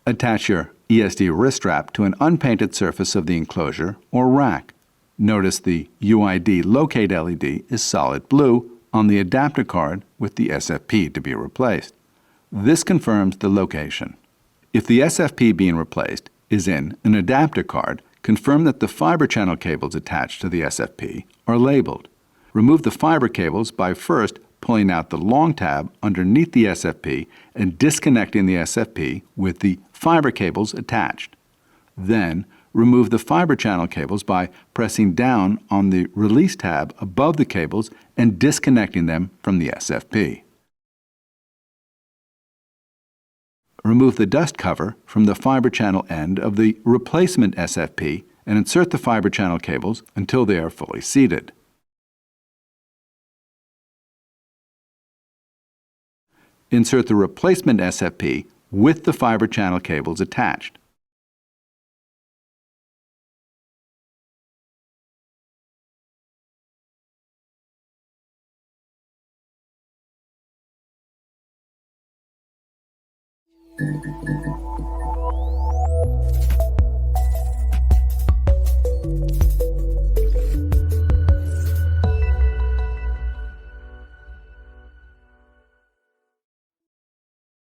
Attach your ESD wrist strap to an unpainted surface of the enclosure or rack. Notice the UID locate LED is solid blue on the adapter card with the SFP to be replaced. This confirms the location. If the SFP being replaced is in an adapter card, confirm that the fiber channel cables attached to the SFP are labeled. Remove the fiber cables by first pulling out the long tab underneath the SFP and disconnecting the SFP with the fiber cables attached. Then, remove the fiber channel cables by pressing down on the release tab above the cables and disconnecting them from the SFP. Remove the dust cover from the fiber channel end of the replacement SFP and insert the fiber channel cables until they are fully seated. Insert the replacement SFP with the fiber channel cables attached.